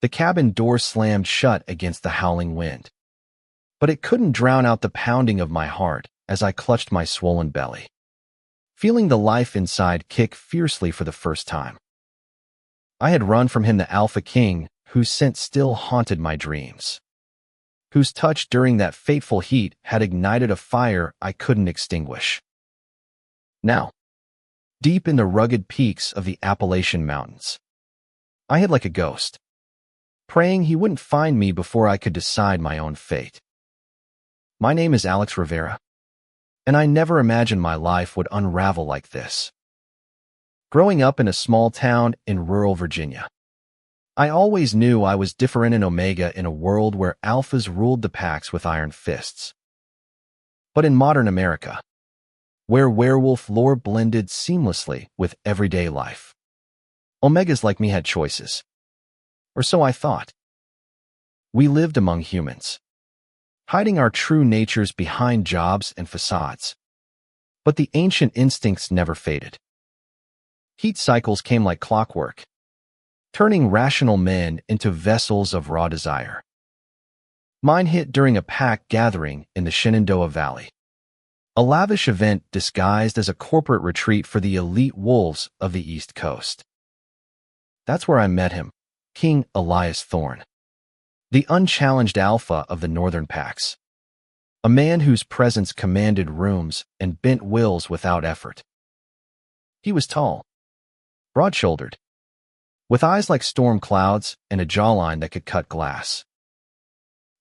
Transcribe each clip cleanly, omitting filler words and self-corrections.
The cabin door slammed shut against the howling wind, but it couldn't drown out the pounding of my heart as I clutched my swollen belly, feeling the life inside kick fiercely for the first time. I had run from him, the Alpha King, whose scent still haunted my dreams, whose touch during that fateful heat had ignited a fire I couldn't extinguish. Now, deep in the rugged peaks of the Appalachian Mountains, I hid like a ghost, praying he wouldn't find me before I could decide my own fate. My name is Alex Rivera, and I never imagined my life would unravel like this. Growing up in a small town in rural Virginia, I always knew I was different in Omega in a world where alphas ruled the packs with iron fists. But in modern America, where werewolf lore blended seamlessly with everyday life, Omegas like me had choices. Or so I thought. We lived among humans, hiding our true natures behind jobs and facades. But the ancient instincts never faded. Heat cycles came like clockwork, turning rational men into vessels of raw desire. Mine hit during a pack gathering in the Shenandoah Valley, a lavish event disguised as a corporate retreat for the elite wolves of the East Coast. That's where I met him, King Elias Thorne, the unchallenged alpha of the northern packs, a man whose presence commanded rooms and bent wills without effort. He was tall, broad-shouldered, with eyes like storm clouds and a jawline that could cut glass.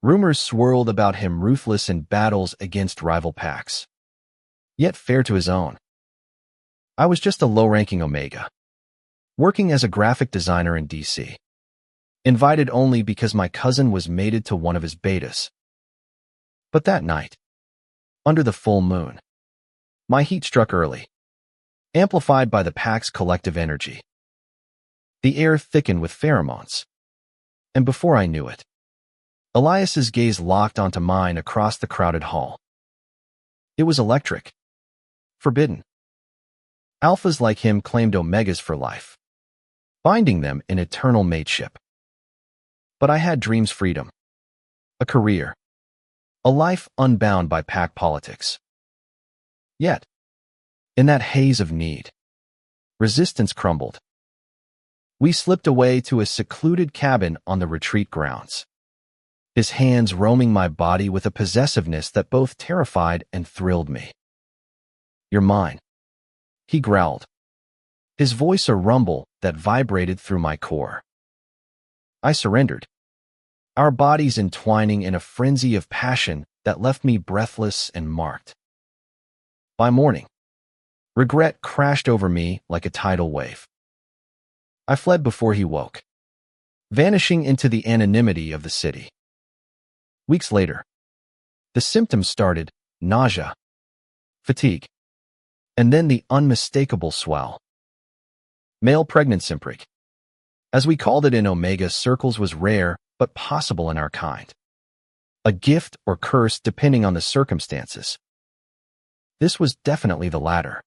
Rumors swirled about him, ruthless in battles against rival packs, yet fair to his own. I was just a low-ranking Omega, working as a graphic designer in D.C., invited only because my cousin was mated to one of his betas. But that night, under the full moon, my heat struck early, amplified by the pack's collective energy. The air thickened with pheromones, and before I knew it, Elias's gaze locked onto mine across the crowded hall. It was electric, forbidden. Alphas like him claimed Omegas for life, binding them in eternal mateship. But I had dreams, freedom, a career, a life unbound by pack politics. Yet, in that haze of need, resistance crumbled. We slipped away to a secluded cabin on the retreat grounds, his hands roaming my body with a possessiveness that both terrified and thrilled me. "You're mine," he growled, his voice a rumble that vibrated through my core. I surrendered, our bodies entwining in a frenzy of passion that left me breathless and marked. By morning, regret crashed over me like a tidal wave. I fled before he woke, vanishing into the anonymity of the city. Weeks later, the symptoms started: nausea, fatigue, and then the unmistakable swell. Male pregnancy, as we called it in Omega circles, was rare but possible in our kind. A gift or curse depending on the circumstances. This was definitely the latter.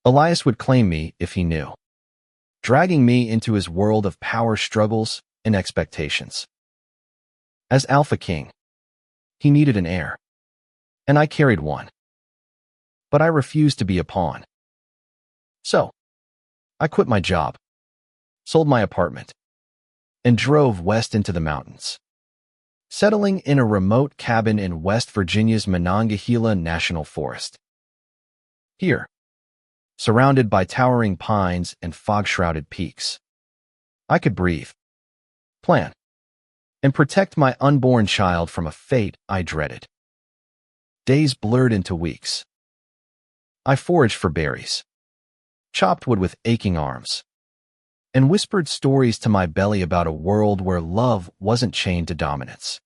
Elias would claim me if he knew, dragging me into his world of power struggles and expectations. As Alpha King, he needed an heir, and I carried one. But I refused to be a pawn. So, I quit my job, sold my apartment, and drove west into the mountains, settling in a remote cabin in West Virginia's Monongahela National Forest. Here, surrounded by towering pines and fog-shrouded peaks, I could breathe, plan, and protect my unborn child from a fate I dreaded. Days blurred into weeks. I foraged for berries, chopped wood with aching arms, and whispered stories to my belly about a world where love wasn't chained to dominance.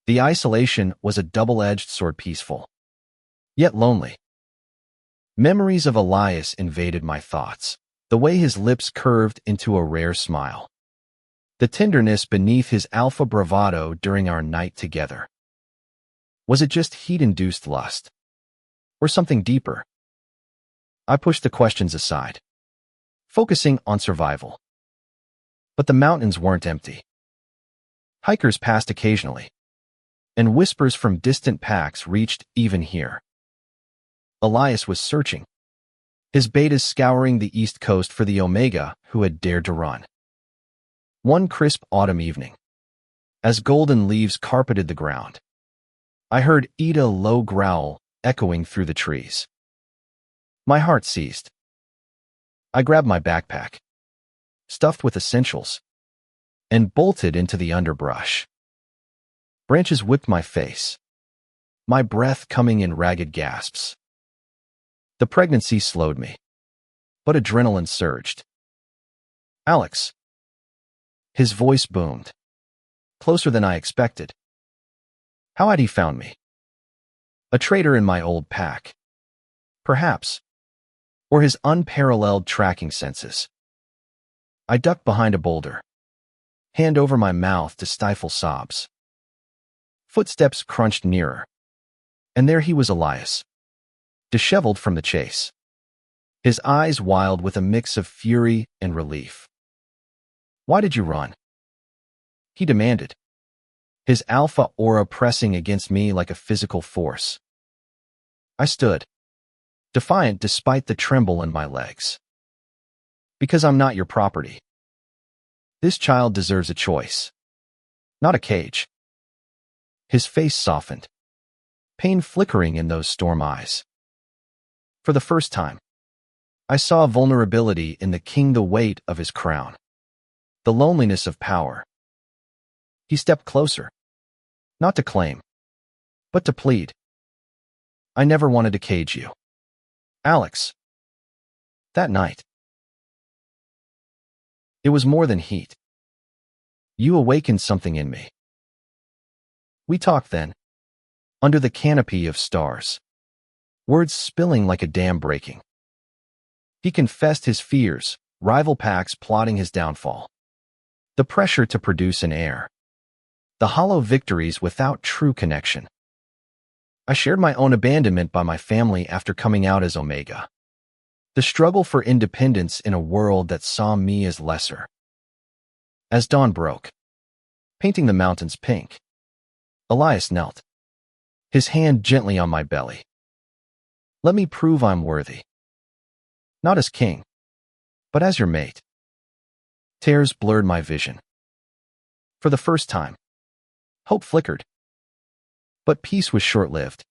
The isolation was a double-edged sword, peaceful, yet lonely. Memories of Elias invaded my thoughts, the way his lips curved into a rare smile, the tenderness beneath his alpha bravado during our night together. Was it just heat-induced lust, or something deeper? I pushed the questions aside, focusing on survival. But the mountains weren't empty. Hikers passed occasionally, and whispers from distant packs reached even here. Elias was searching, his betas scouring the east coast for the Omega who had dared to run. One crisp autumn evening, as golden leaves carpeted the ground, I heard Ida's low growl echoing through the trees. My heart seized. I grabbed my backpack, stuffed with essentials, and bolted into the underbrush. Branches whipped my face, my breath coming in ragged gasps. The pregnancy slowed me, but adrenaline surged. Alex. His voice boomed, closer than I expected. How had he found me? A traitor in my old pack, perhaps, or his unparalleled tracking senses. I ducked behind a boulder, hand over my mouth to stifle sobs. Footsteps crunched nearer, and there he was, Elias, disheveled from the chase, his eyes wild with a mix of fury and relief. Why did you run? He demanded, his alpha aura pressing against me like a physical force. I stood, defiant despite the tremble in my legs. Because I'm not your property. This child deserves a choice, not a cage. His face softened, pain flickering in those storm eyes. For the first time, I saw vulnerability in the king, the weight of his crown, the loneliness of power. He stepped closer, not to claim, but to plead. I never wanted to cage you, Alex. That night, it was more than heat. You awakened something in me. We talked then, under the canopy of stars, words spilling like a dam breaking. He confessed his fears, rival packs plotting his downfall, the pressure to produce an heir, the hollow victories without true connection. I shared my own abandonment by my family after coming out as Omega, the struggle for independence in a world that saw me as lesser. As dawn broke, painting the mountains pink, Elias knelt, his hand gently on my belly. Let me prove I'm worthy. Not as king, but as your mate. Tears blurred my vision. For the first time, hope flickered. But peace was short-lived.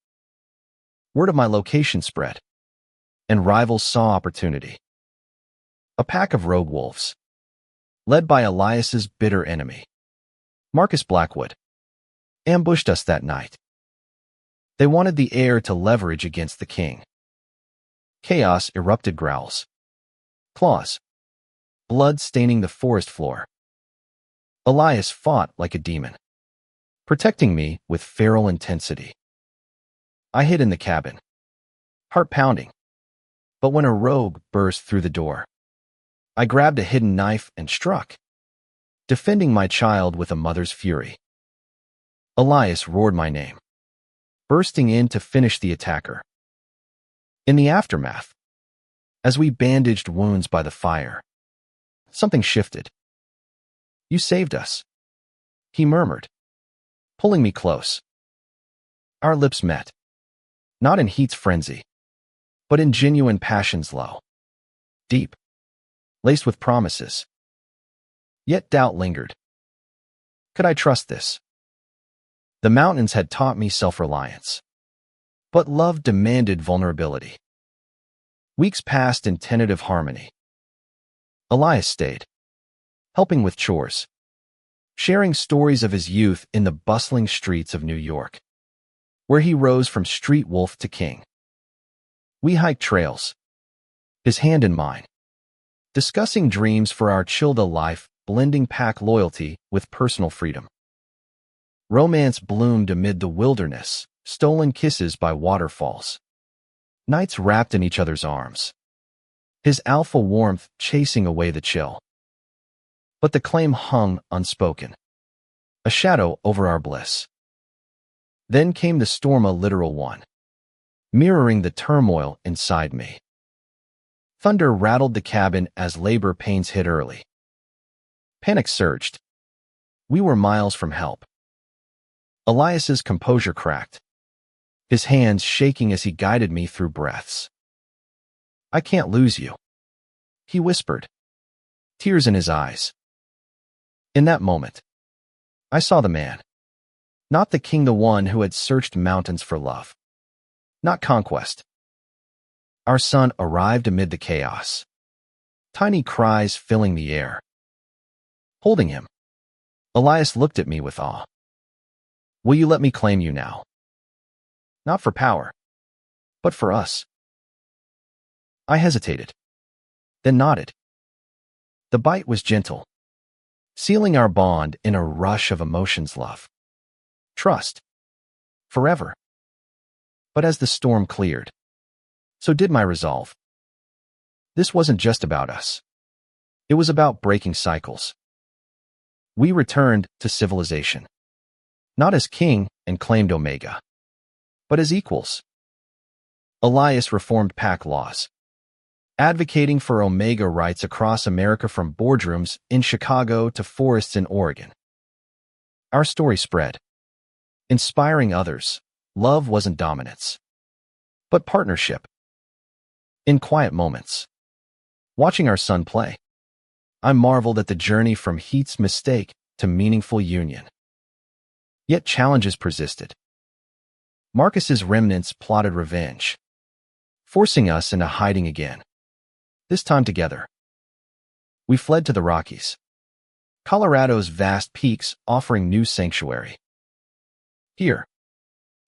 Word of my location spread, and rivals saw opportunity. A pack of rogue wolves, led by Elias's bitter enemy, Marcus Blackwood, ambushed us that night. They wanted the heir to leverage against the king. Chaos erupted, growls, claws, blood staining the forest floor. Elias fought like a demon, protecting me with feral intensity. I hid in the cabin, heart pounding, but when a rogue burst through the door, I grabbed a hidden knife and struck, defending my child with a mother's fury. Elias roared my name, bursting in to finish the attacker. In the aftermath, as we bandaged wounds by the fire, something shifted. You saved us, he murmured, pulling me close. Our lips met, not in heat's frenzy, but in genuine passion's low, deep, laced with promises. Yet doubt lingered. Could I trust this? The mountains had taught me self-reliance, but love demanded vulnerability. Weeks passed in tentative harmony. Elias stayed, helping with chores, sharing stories of his youth in the bustling streets of New York, where he rose from street wolf to king. We hiked trails, his hand in mine, discussing dreams for our chilled life, blending pack loyalty with personal freedom. Romance bloomed amid the wilderness, stolen kisses by waterfalls, nights wrapped in each other's arms, his alpha warmth chasing away the chill. But the claim hung unspoken, a shadow over our bliss. Then came the storm, a literal one, mirroring the turmoil inside me. Thunder rattled the cabin as labor pains hit early. Panic surged. We were miles from help. Elias's composure cracked, his hands shaking as he guided me through breaths. "I can't lose you," he whispered, tears in his eyes. In that moment, I saw the man. Not the king, the one who had searched mountains for love. Not conquest. Our son arrived amid the chaos, tiny cries filling the air. Holding him, Elias looked at me with awe. "Will you let me claim you now? Not for power, but for us." I hesitated, then nodded. The bite was gentle, sealing our bond in a rush of emotions, love, trust, forever. But as the storm cleared, so did my resolve. This wasn't just about us. It was about breaking cycles. We returned to civilization, not as king and claimed Omega, but as equals. Elias reformed pack laws, advocating for Omega rights across America, from boardrooms in Chicago to forests in Oregon. Our story spread, inspiring others. Love wasn't dominance, but partnership. In quiet moments, watching our son play, I marveled at the journey from heat's mistake to meaningful union. Yet challenges persisted. Marcus's remnants plotted revenge, forcing us into hiding again, this time together. We fled to the Rockies, Colorado's vast peaks offering new sanctuary. Here,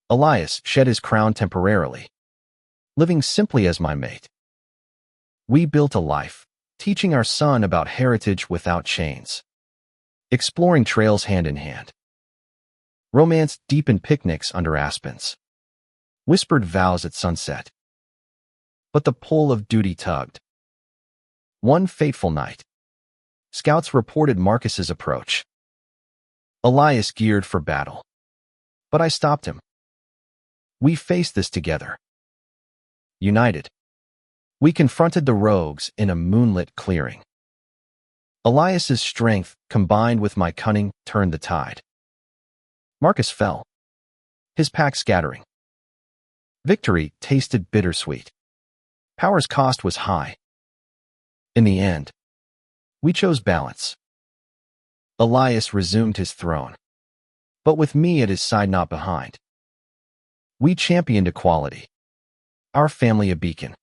Elias shed his crown temporarily, living simply as my mate. We built a life, teaching our son about heritage without chains, exploring trails hand in hand, romance deep in picnics under aspens, whispered vows at sunset. But the pull of duty tugged. One fateful night, scouts reported Marcus's approach. Elias geared for battle, but I stopped him. We faced this together. United, we confronted the rogues in a moonlit clearing. Elias's strength, combined with my cunning, turned the tide. Marcus fell, his pack scattering. Victory tasted bittersweet. Power's cost was high. In the end, we chose balance. Elias resumed his throne, but with me at his side, not behind. We championed equality, our family a beacon.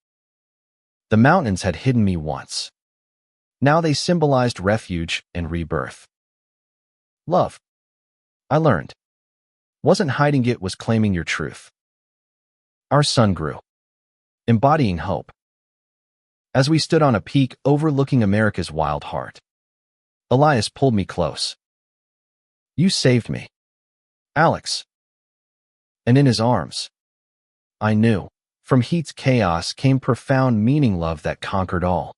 The mountains had hidden me once. Now they symbolized refuge and rebirth. Love, I learned, wasn't hiding, it was claiming your truth. Our son grew, embodying hope. As we stood on a peak overlooking America's wild heart, Elias pulled me close. "You saved me, Alex." And in his arms, I knew, from heat's chaos came profound meaning, love that conquered all.